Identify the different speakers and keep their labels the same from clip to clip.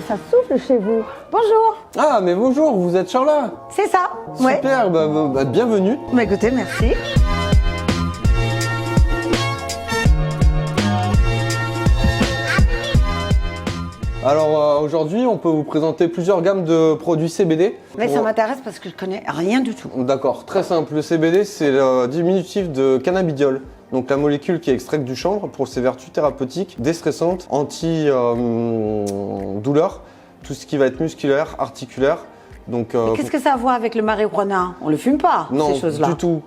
Speaker 1: ça souffle chez vous. Bonjour.
Speaker 2: Ah, mais bonjour, vous êtes Charla.
Speaker 1: C'est ça.
Speaker 2: Super, bienvenue.
Speaker 1: Bah écoutez, merci.
Speaker 2: Alors aujourd'hui, on peut vous présenter plusieurs gammes de produits CBD.
Speaker 1: Mais ça m'intéresse parce que je connais rien du tout.
Speaker 2: D'accord, très simple. Le CBD, c'est le diminutif de cannabidiol. Donc la molécule qui est extraite du chanvre pour ses vertus thérapeutiques, déstressantes, anti-douleur, tout ce qui va être musculaire, articulaire. Donc,
Speaker 1: qu'est-ce que ça a à voir avec le marijuana? On le fume pas,
Speaker 2: non,
Speaker 1: ces choses-là?
Speaker 2: du tout.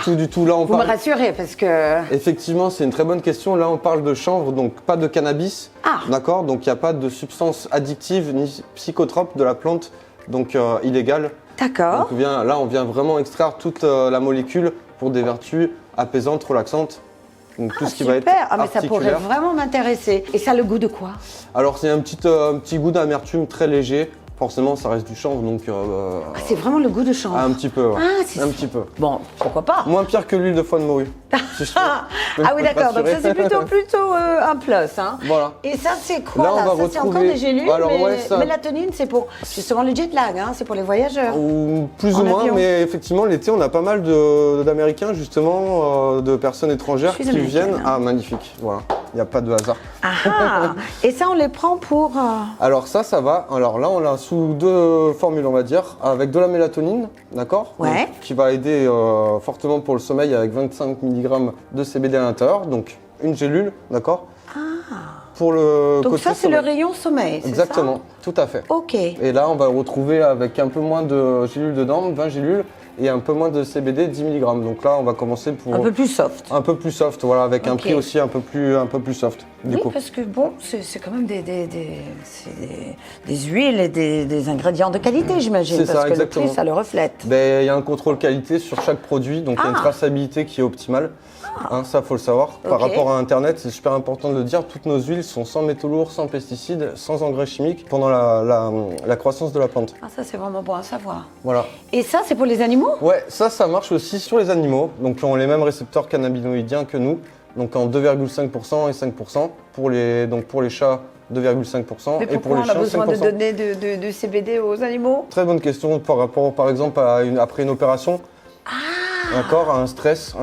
Speaker 2: Du tout. Là,
Speaker 1: Vous me rassurez parce que...
Speaker 2: Effectivement, c'est une très bonne question. Là, on parle de chanvre, donc pas de cannabis. D'accord. Donc, il n'y a pas de substance addictive ni psychotrope de la plante, donc illégale.
Speaker 1: D'accord.
Speaker 2: Là, on vient vraiment extraire toute la molécule pour des vertus apaisantes, relaxantes. Donc, tout ce qui va être
Speaker 1: mais ça pourrait vraiment m'intéresser. Et ça a le goût de quoi?
Speaker 2: Alors, c'est un petit goût d'amertume très léger. Forcément, ça reste du chanvre, donc...
Speaker 1: c'est vraiment le goût de chanvre?
Speaker 2: Un petit peu, ouais. Un petit peu.
Speaker 1: Bon, pourquoi pas?
Speaker 2: Moins pire que l'huile de foie de morue.
Speaker 1: Oui, d'accord. Donc ça, c'est plutôt un plus. Hein.
Speaker 2: Voilà.
Speaker 1: Et ça, c'est quoi, là?
Speaker 2: Ça,
Speaker 1: c'est encore des gélules,
Speaker 2: ça...
Speaker 1: mélatonine, c'est pour justement le jet lag, hein, c'est pour les voyageurs.
Speaker 2: Ou plus ou moins, mais effectivement, l'été, on a pas mal d'Américains, justement, de personnes étrangères qui viennent. Ah, magnifique, voilà. Il n'y a pas de hasard.
Speaker 1: Et ça, on les prend pour...
Speaker 2: Alors ça va. Alors là, on l'a sous deux formules, on va dire, avec de la mélatonine, d'accord?
Speaker 1: Ouais.
Speaker 2: Qui va aider fortement pour le sommeil avec 25 mg de CBD à l'intérieur, donc une gélule, d'accord? Pour le
Speaker 1: donc
Speaker 2: côté
Speaker 1: ça, c'est le rayon sommeil, c'est
Speaker 2: exactement, tout à fait.
Speaker 1: Ok.
Speaker 2: Et là, on va le retrouver avec un peu moins de gélules dedans, 20 gélules, et un peu moins de CBD, 10 mg. Donc là, on va commencer pour...
Speaker 1: Un peu plus soft.
Speaker 2: Un peu plus soft, voilà, avec un prix aussi un peu plus soft, du coup.
Speaker 1: Parce que bon, c'est quand même des huiles et des ingrédients de qualité, j'imagine.
Speaker 2: C'est ça,
Speaker 1: exactement. Le prix, ça le reflète.
Speaker 2: Il y a un contrôle qualité sur chaque produit, donc il y a une traçabilité qui est optimale. Ça, faut le savoir. Par rapport à Internet, c'est super important de le dire, toutes nos huiles sont sans métaux lourds, sans pesticides, sans engrais chimiques pendant la croissance de la plante.
Speaker 1: Ça, c'est vraiment bon à savoir.
Speaker 2: Voilà.
Speaker 1: Et ça, c'est pour les animaux?
Speaker 2: Ouais, ça marche aussi sur les animaux. Donc, ils ont les mêmes récepteurs cannabinoïdiens que nous, donc en 2,5% et 5%. Pour les chats, 2,5%.
Speaker 1: Mais
Speaker 2: et pour les chiens, 5%.
Speaker 1: On a besoin de donner de CBD aux animaux?
Speaker 2: Très bonne question par rapport, par exemple, après une opération. D'accord, un stress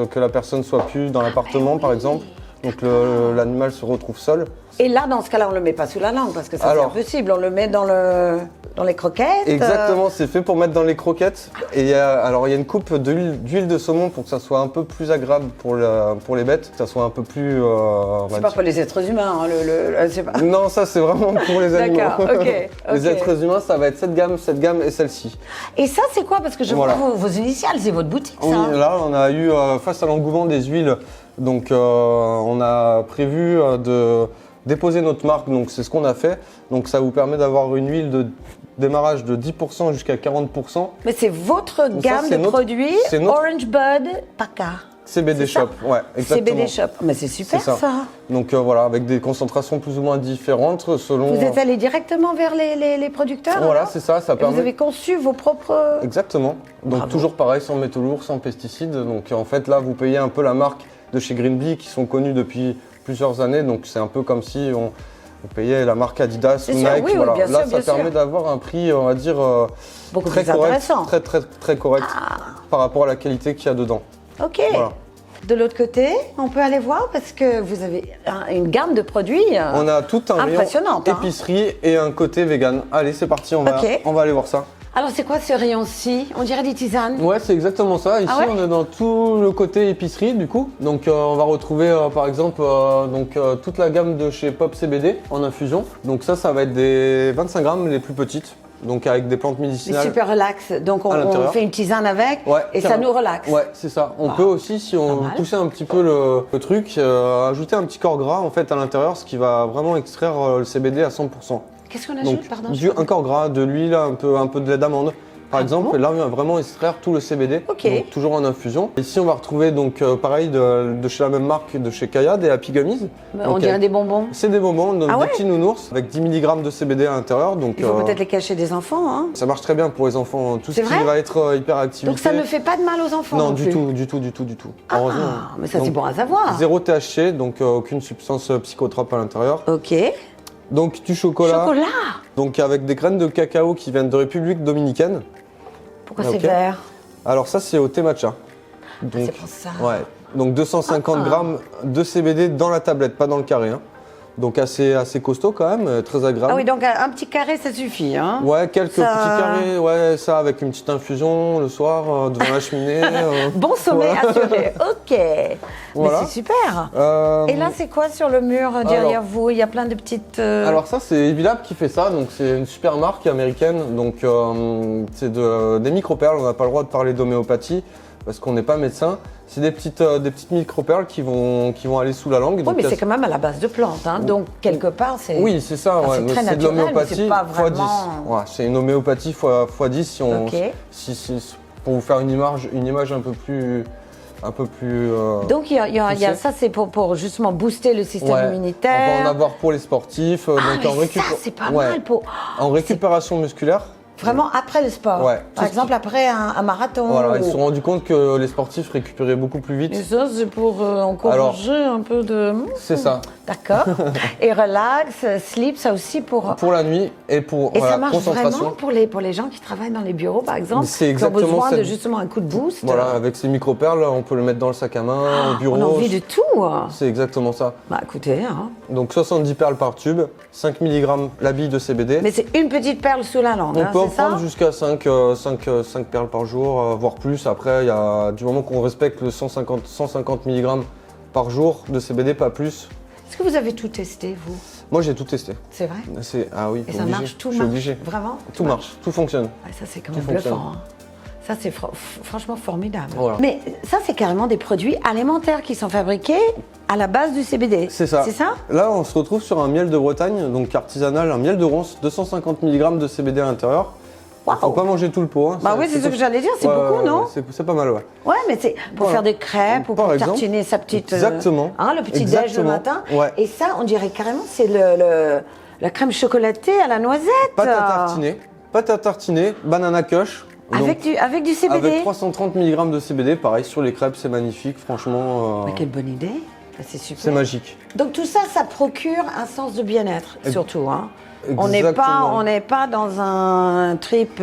Speaker 2: que la personne soit plus dans l'appartement, par exemple. Donc l'animal se retrouve seul.
Speaker 1: Et là, dans ce cas-là, on ne le met pas sous la langue parce que ça, c'est impossible. On le met dans les croquettes.
Speaker 2: Exactement, c'est fait pour mettre dans les croquettes. Et il y a une coupe d'huile de saumon pour que ça soit un peu plus agréable pour les bêtes, que ça soit un peu plus...
Speaker 1: c'est pas pour les êtres humains, hein, c'est pas...
Speaker 2: Non, ça c'est vraiment pour les animaux.
Speaker 1: D'accord, ok.
Speaker 2: Les êtres humains, ça va être cette gamme et celle-ci.
Speaker 1: Et ça, c'est quoi? Parce que je vois vos initiales, c'est votre boutique, ça.
Speaker 2: Oui, là, on a eu, face à l'engouement des huiles, donc on a prévu de déposer notre marque, donc c'est ce qu'on a fait. Donc ça vous permet d'avoir une huile de démarrage de 10% jusqu'à 40%.
Speaker 1: Mais c'est votre gamme de produits Orange Bud Paca.
Speaker 2: CBD Shop, ouais, exactement.
Speaker 1: CBD Shop, mais c'est super ça.
Speaker 2: Donc voilà, avec des concentrations plus ou moins différentes selon...
Speaker 1: Vous êtes allé directement vers les producteurs?
Speaker 2: Voilà, c'est ça permet...
Speaker 1: Vous avez conçu vos propres...
Speaker 2: Exactement. Donc toujours pareil, sans métaux lourds, sans pesticides. Donc en fait là, vous payez un peu la marque de chez Green Bee qui sont connus depuis plusieurs années. Donc c'est un peu comme si on payait la marque Adidas ou Nike. Voilà. Là, ça permet d'avoir un prix, on va dire,
Speaker 1: beaucoup
Speaker 2: très
Speaker 1: plus
Speaker 2: correct,
Speaker 1: intéressant.
Speaker 2: très correct par rapport à la qualité qu'il y a dedans.
Speaker 1: Ok. Voilà. De l'autre côté, on peut aller voir parce que vous avez une gamme de produits
Speaker 2: on a tout un rayon épicerie et un côté vegan. Allez, c'est parti, on va aller voir ça.
Speaker 1: Alors, c'est quoi ce rayon-ci? On dirait des tisanes?
Speaker 2: Ouais, c'est exactement ça. Ici, on est dans tout le côté épicerie, du coup. Donc, on va retrouver, par exemple, toute la gamme de chez Pop CBD en infusion. Donc ça va être des 25 grammes les plus petites. Donc, avec des plantes médicinales.
Speaker 1: Super relax. Donc, on fait une tisane avec et ça nous relaxe.
Speaker 2: Ouais, c'est ça. On peut aussi, si on poussait un petit peu le truc, ajouter un petit corps gras en fait à l'intérieur, ce qui va vraiment extraire le CBD à 100%.
Speaker 1: Qu'est-ce qu'on ajoute, pardon?
Speaker 2: Un corps gras, de l'huile, un peu de lait d'amande. Par exemple, là on va vraiment extraire tout le CBD, donc toujours en infusion. Ici on va retrouver donc pareil de chez la même marque, de chez Kaya, des Happy Gummies.
Speaker 1: On dirait des bonbons.
Speaker 2: C'est des bonbons, donc des petits nounours avec 10 mg de CBD à l'intérieur. Donc,
Speaker 1: il faut peut-être les cacher des enfants. Hein.
Speaker 2: Ça marche très bien pour les enfants, tout ce qui va être hyperactivité.
Speaker 1: Donc ça ne fait pas de mal aux enfants?
Speaker 2: Non,
Speaker 1: du
Speaker 2: tout. Heureusement.
Speaker 1: Mais ça c'est bon à savoir.
Speaker 2: Zéro THC, donc aucune substance psychotrope à l'intérieur.
Speaker 1: Ok.
Speaker 2: Donc du chocolat.
Speaker 1: Chocolat.
Speaker 2: Donc avec des graines de cacao qui viennent de République dominicaine.
Speaker 1: Pourquoi
Speaker 2: Ok.
Speaker 1: c'est vert?
Speaker 2: Alors ça c'est au thé matcha.
Speaker 1: Ah, c'est pour ça.
Speaker 2: Ouais. Donc 250 grammes de CBD dans la tablette, pas dans le carré. Hein. Donc assez costaud quand même, très agréable.
Speaker 1: Ah oui, donc un petit carré, ça suffit. Hein?
Speaker 2: Ouais, quelques
Speaker 1: Ça-
Speaker 2: petits carrés, ouais, ça avec une petite infusion le soir devant la cheminée.
Speaker 1: Bon sommeil
Speaker 2: voilà.
Speaker 1: assuré. Ok.
Speaker 2: Voilà.
Speaker 1: Mais c'est super.
Speaker 2: Euh,
Speaker 1: Et là, c'est quoi sur le mur derrière vous? Il y a plein de petites.
Speaker 2: Alors ça c'est Evilab qui fait ça, donc c'est une super marque américaine, donc c'est des microperles, on n'a pas le droit de parler d'homéopathie parce qu'on n'est pas médecin. C'est des petites microperles qui vont aller sous la langue.
Speaker 1: Oui,
Speaker 2: donc
Speaker 1: mais
Speaker 2: il y a-
Speaker 1: c'est quand même à la base de plantes. Hein? Donc, quelque part, c'est.
Speaker 2: Oui, c'est ça,
Speaker 1: Ah,
Speaker 2: ouais,
Speaker 1: c'est
Speaker 2: mais
Speaker 1: très
Speaker 2: c'est de
Speaker 1: naturel, mais
Speaker 2: l'homéopathie
Speaker 1: c'est pas
Speaker 2: x 10.
Speaker 1: vraiment-
Speaker 2: Ouais, c'est une homéopathie x 10 si on,
Speaker 1: Ok.
Speaker 2: pour vous faire une image un peu plus.
Speaker 1: Donc, il y a
Speaker 2: poussée.
Speaker 1: ça, c'est pour justement booster le système
Speaker 2: Ouais,
Speaker 1: immunitaire.
Speaker 2: on va en avoir pour les sportifs.
Speaker 1: Ah,
Speaker 2: donc
Speaker 1: mais ça, c'est pas mal pour.
Speaker 2: En récupération musculaire.
Speaker 1: Vraiment après le sport.
Speaker 2: Ouais.
Speaker 1: Par exemple, après un marathon.
Speaker 2: Voilà, ils
Speaker 1: ou-
Speaker 2: se sont rendus compte que les sportifs récupéraient beaucoup plus vite.
Speaker 1: Et ça, c'est pour encourager un peu de.
Speaker 2: C'est ça.
Speaker 1: D'accord. Et relax, sleep, ça aussi pour.
Speaker 2: Pour la nuit et pour
Speaker 1: Et
Speaker 2: voilà,
Speaker 1: ça marche
Speaker 2: concentration.
Speaker 1: vraiment pour les gens qui travaillent dans les bureaux, par exemple,
Speaker 2: C'est
Speaker 1: qui ont
Speaker 2: exactement
Speaker 1: besoin de
Speaker 2: cette-
Speaker 1: justement un coup de boost.
Speaker 2: Voilà, avec ces microperles, on peut le mettre dans le sac à main, au bureau.
Speaker 1: On a envie de tout. Hein.
Speaker 2: C'est exactement ça.
Speaker 1: Bah écoutez, hein.
Speaker 2: Donc 70 perles par tube, 5 mg la bille de CBD.
Speaker 1: Mais c'est une petite perle sous la langue,
Speaker 2: On
Speaker 1: hein,
Speaker 2: peut en
Speaker 1: c'est ça?
Speaker 2: prendre jusqu'à 5 perles par jour, voire plus. Après, il y a du moment qu'on respecte le 150 mg par jour de CBD, pas plus.
Speaker 1: Est-ce que vous avez tout testé, vous?
Speaker 2: Moi, j'ai tout testé.
Speaker 1: C'est vrai?
Speaker 2: Ah oui,
Speaker 1: Et ça
Speaker 2: obligé.
Speaker 1: marche, tout
Speaker 2: Je suis
Speaker 1: marche?
Speaker 2: obligé.
Speaker 1: Vraiment?
Speaker 2: Tout marche, tout fonctionne.
Speaker 1: Ouais, ça, c'est quand
Speaker 2: Tout
Speaker 1: même bluffant.
Speaker 2: fonctionne.
Speaker 1: Hein. Ça, c'est franchement formidable.
Speaker 2: Voilà.
Speaker 1: Mais ça, c'est carrément des produits alimentaires qui sont fabriqués à la base du CBD.
Speaker 2: C'est ça.
Speaker 1: C'est ça?
Speaker 2: Là, on se retrouve sur un miel de Bretagne, donc artisanal, un miel de ronce, 250 mg de CBD à l'intérieur.
Speaker 1: Waouh.
Speaker 2: Faut pas manger tout le pot. Hein.
Speaker 1: Bah oui, c'est ce que j'allais dire, c'est beaucoup, non?
Speaker 2: C'est pas mal, ouais.
Speaker 1: Ouais, mais c'est pour
Speaker 2: Voilà.
Speaker 1: faire des crêpes ou
Speaker 2: Par
Speaker 1: pour
Speaker 2: exemple.
Speaker 1: tartiner sa petite.
Speaker 2: Exactement.
Speaker 1: Le petit déj le
Speaker 2: Exactement.
Speaker 1: matin.
Speaker 2: Ouais.
Speaker 1: Et ça, on dirait carrément, c'est la crème chocolatée à la noisette.
Speaker 2: Pâte à tartiner, banana kush.
Speaker 1: Avec
Speaker 2: Donc,
Speaker 1: du CBD.
Speaker 2: avec 330 mg de CBD, pareil, sur les crêpes, c'est magnifique, franchement.
Speaker 1: Mais quelle bonne idée. Ah, c'est super.
Speaker 2: C'est magique.
Speaker 1: Donc tout ça, ça procure un sens de bien-être, surtout. Hein. On
Speaker 2: Exactement.
Speaker 1: n'est pas dans un trip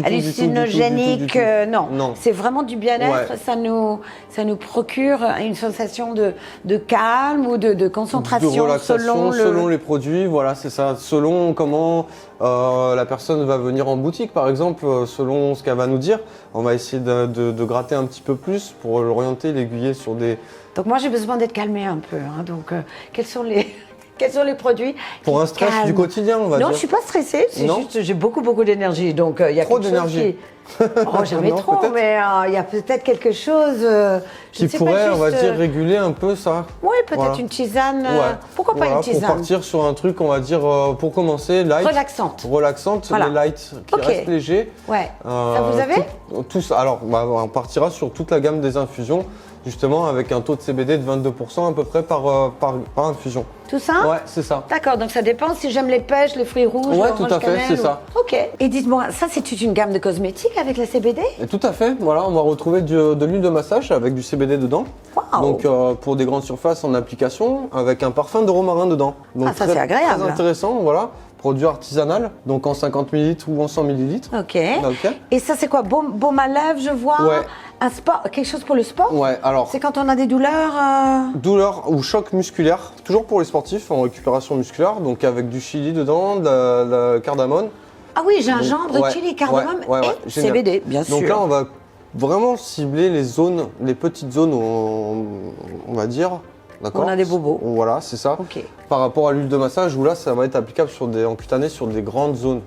Speaker 1: hallucinogénique. Non,
Speaker 2: Non.
Speaker 1: c'est vraiment du bien-être.
Speaker 2: Ouais.
Speaker 1: Ça nous procure une sensation de calme ou de concentration
Speaker 2: De relaxation
Speaker 1: selon
Speaker 2: les produits, voilà, c'est ça. Selon comment la personne va venir en boutique, par exemple, selon ce qu'elle va nous dire, on va essayer de gratter un petit peu plus pour l'orienter, l'aiguiller sur des.
Speaker 1: Donc moi, j'ai besoin d'être calmée un peu. Hein. Donc quels sont les produits
Speaker 2: Pour
Speaker 1: qui
Speaker 2: un stress
Speaker 1: calment?
Speaker 2: du quotidien, on va dire.
Speaker 1: Non, je suis pas stressée. C'est
Speaker 2: Non.
Speaker 1: juste j'ai beaucoup d'énergie. Donc il y a
Speaker 2: Trop
Speaker 1: quelque chose
Speaker 2: d'énergie.
Speaker 1: Oh, jamais
Speaker 2: Non,
Speaker 1: trop,
Speaker 2: peut-être.
Speaker 1: mais il y a peut-être quelque chose je
Speaker 2: Qui
Speaker 1: ne sais pas,
Speaker 2: pourrait, on va
Speaker 1: juste,
Speaker 2: dire, réguler un peu ça.
Speaker 1: Oui, peut-être
Speaker 2: Voilà.
Speaker 1: une tisane.
Speaker 2: Ouais.
Speaker 1: Pourquoi pas
Speaker 2: Voilà,
Speaker 1: une tisane
Speaker 2: Pour partir sur un truc, on va dire, pour commencer, light. Relaxante,
Speaker 1: Voilà.
Speaker 2: les light qui
Speaker 1: Ok.
Speaker 2: restent légers.
Speaker 1: Ouais. Ça vous avez
Speaker 2: tout ça. Alors, on partira sur toute la gamme des infusions, justement, avec un taux de CBD de 22% à peu près par infusion.
Speaker 1: Tout ça?
Speaker 2: Ouais, c'est ça.
Speaker 1: D'accord, donc ça dépend si j'aime les pêches, les fruits rouges,
Speaker 2: Ouais,
Speaker 1: l'orange
Speaker 2: tout à fait,
Speaker 1: cannelle
Speaker 2: c'est
Speaker 1: ou-
Speaker 2: ça.
Speaker 1: Ok. Et dites-moi, ça c'est toute une gamme de cosmétiques avec la CBD?
Speaker 2: Et tout à fait, voilà, on va retrouver de l'huile de massage avec du CBD dedans.
Speaker 1: Waouh.
Speaker 2: Donc pour des grandes surfaces en application, avec un parfum de romarin dedans. Donc
Speaker 1: Ah, ça, c'est agréable.
Speaker 2: Très intéressant, voilà. Produit artisanal, donc en 50 ml ou en 100 ml.
Speaker 1: Ok.
Speaker 2: Ok.
Speaker 1: Et ça c'est quoi? Baume à lèvres, je vois.
Speaker 2: Ouais.
Speaker 1: Un sport, quelque chose pour le sport?
Speaker 2: Ouais, alors,
Speaker 1: C'est quand on a des douleurs.
Speaker 2: douleur ou choc musculaire, toujours pour les sportifs en récupération musculaire, donc avec du chili dedans, de la cardamone.
Speaker 1: Ah oui, gingembre,
Speaker 2: Ouais,
Speaker 1: chili, cardamome
Speaker 2: ouais, ouais,
Speaker 1: et
Speaker 2: génial.
Speaker 1: CBD, bien sûr.
Speaker 2: Donc là, on va vraiment cibler les zones, les petites zones, on va dire. D'accord.
Speaker 1: On a des bobos.
Speaker 2: Voilà, c'est ça.
Speaker 1: Ok.
Speaker 2: Par rapport à l'huile de massage, où là, ça va être applicable en cutané sur des grandes zones.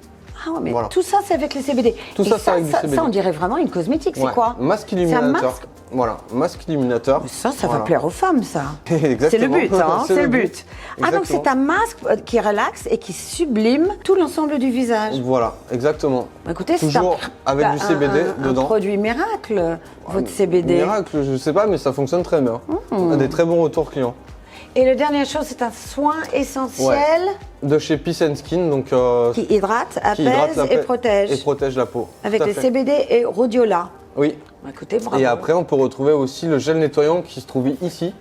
Speaker 1: Ah ouais, mais
Speaker 2: Voilà.
Speaker 1: tout ça c'est avec le CBD.
Speaker 2: Tout
Speaker 1: Et
Speaker 2: ça, c'est avec du CBD.
Speaker 1: Ça, on dirait vraiment une cosmétique, c'est
Speaker 2: Ouais.
Speaker 1: quoi?
Speaker 2: Masque
Speaker 1: C'est un
Speaker 2: illuminateur.
Speaker 1: masque?
Speaker 2: Voilà, masque illuminateur.
Speaker 1: Mais ça va
Speaker 2: Voilà.
Speaker 1: plaire aux femmes, ça.
Speaker 2: Exactement.
Speaker 1: C'est le but, hein, c'est le but. Ah, donc
Speaker 2: Exactement.
Speaker 1: c'est un masque qui relaxe et qui sublime tout l'ensemble du visage.
Speaker 2: Voilà, exactement.
Speaker 1: Bah, écoutez, c'est
Speaker 2: Toujours avec du CBD
Speaker 1: un
Speaker 2: dedans.
Speaker 1: produit miracle, votre CBD.
Speaker 2: Miracle, je sais pas, mais ça fonctionne très bien. On a des très bons retours clients.
Speaker 1: Et la dernière chose, c'est un soin essentiel
Speaker 2: De chez Peace and Skin, donc
Speaker 1: qui hydrate,
Speaker 2: qui hydrate
Speaker 1: apaise
Speaker 2: la
Speaker 1: et
Speaker 2: peau
Speaker 1: protège.
Speaker 2: Et protège la peau.
Speaker 1: Avec
Speaker 2: Tout à
Speaker 1: les
Speaker 2: fait.
Speaker 1: CBD et rhodiola.
Speaker 2: Oui.
Speaker 1: Bah, écoutez, bravo.
Speaker 2: Et après, on peut retrouver aussi le gel nettoyant qui se trouve ici,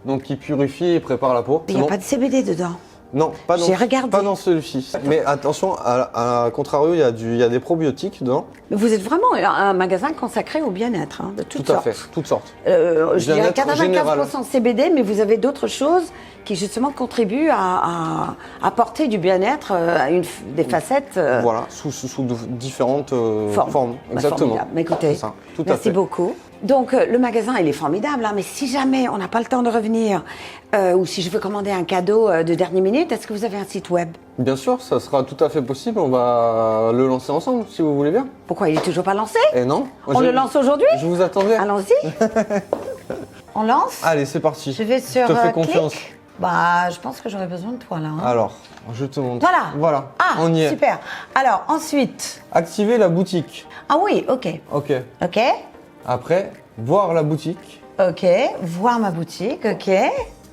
Speaker 2: donc qui purifie et prépare la peau.
Speaker 1: Mais il n'y a
Speaker 2: Non.
Speaker 1: pas de CBD dedans.
Speaker 2: Non,
Speaker 1: J'ai regardé.
Speaker 2: pas dans celui-ci. Mais attention, à contrario, il y a des probiotiques dedans.
Speaker 1: Mais vous êtes vraiment un magasin consacré au bien-être, hein, de toutes
Speaker 2: Tout à
Speaker 1: sortes.
Speaker 2: fait, toutes sortes.
Speaker 1: Je dirais
Speaker 2: Bien-être général.
Speaker 1: 95% CBD, mais vous avez d'autres choses qui justement contribuent à apporter du bien-être à des facettes.
Speaker 2: Voilà, sous différentes formes.
Speaker 1: Bah,
Speaker 2: Exactement.
Speaker 1: formidable. Mais écoutez,
Speaker 2: C'est ça, tout à
Speaker 1: merci
Speaker 2: fait.
Speaker 1: beaucoup. Donc le magasin, il est formidable, hein, mais si jamais on n'a pas le temps de revenir, ou si je veux commander un cadeau de dernière minute, est-ce que vous avez un site web?
Speaker 2: Bien sûr, ça sera tout à fait possible. On va le lancer ensemble, si vous voulez bien.
Speaker 1: Pourquoi il est toujours pas lancé?
Speaker 2: Et non
Speaker 1: On le lance aujourd'hui?
Speaker 2: Je vous attendais.
Speaker 1: Allons-y. On lance?
Speaker 2: Allez, c'est parti.
Speaker 1: Je vais sur
Speaker 2: Je te fais
Speaker 1: clic.
Speaker 2: confiance.
Speaker 1: Bah, je pense que j'aurais besoin de toi là. Hein.
Speaker 2: Alors, je te montre.
Speaker 1: Voilà.
Speaker 2: Voilà.
Speaker 1: Ah,
Speaker 2: on y est.
Speaker 1: super. Alors, ensuite.
Speaker 2: Activer la boutique.
Speaker 1: Ah oui, ok.
Speaker 2: Ok.
Speaker 1: Ok.
Speaker 2: Après, voir la boutique.
Speaker 1: Ok. Voir ma boutique, ok.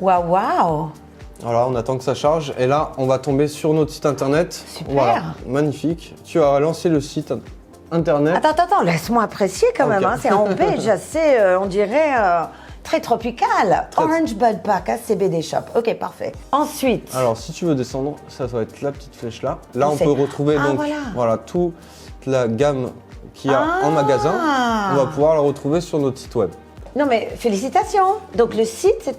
Speaker 1: Waouh, waouh.
Speaker 2: Voilà, on attend que ça charge. Et là, on va tomber sur notre site internet.
Speaker 1: Super.
Speaker 2: Voilà, magnifique. Tu as lancé le site internet.
Speaker 1: Attends, laisse-moi apprécier quand même.
Speaker 2: Ok.
Speaker 1: Hein. C'est en beige assez, on dirait, très tropical. Orange Bud Pack, hein, CBD Shop. Ok, parfait. Ensuite.
Speaker 2: Alors, si tu veux descendre, ça doit être la petite flèche là. Là, on
Speaker 1: C'est-
Speaker 2: peut retrouver
Speaker 1: Ah,
Speaker 2: donc
Speaker 1: voilà.
Speaker 2: toute la gamme qu'il y a en magasin. On va pouvoir la retrouver sur notre site web.
Speaker 1: Non mais félicitations. Donc le site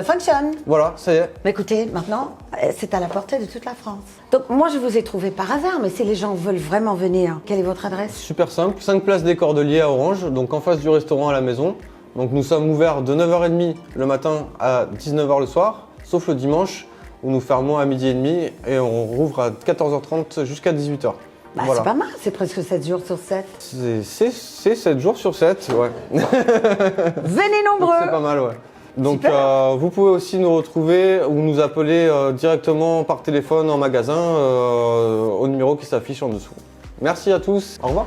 Speaker 1: fonctionne.
Speaker 2: Voilà, ça y est.
Speaker 1: Mais écoutez, maintenant, c'est à la portée de toute la France. Donc moi, je vous ai trouvé par hasard, mais si les gens veulent vraiment venir, quelle est votre adresse?
Speaker 2: Super simple, 5 places des Cordeliers à Orange, donc en face du restaurant à la maison. Donc nous sommes ouverts de 9h30 le matin à 19h le soir, sauf le dimanche où nous fermons à midi et demi et on rouvre à 14h30 jusqu'à 18h.
Speaker 1: Bah,
Speaker 2: Voilà.
Speaker 1: c'est pas mal, c'est presque 7 jours sur 7.
Speaker 2: C'est 7 jours sur 7, ouais.
Speaker 1: Venez
Speaker 2: Donc
Speaker 1: nombreux.
Speaker 2: c'est pas mal, ouais. Donc
Speaker 1: Super.
Speaker 2: vous pouvez aussi nous retrouver ou nous appeler directement par téléphone en magasin au numéro qui s'affiche en dessous. Merci à tous, au revoir.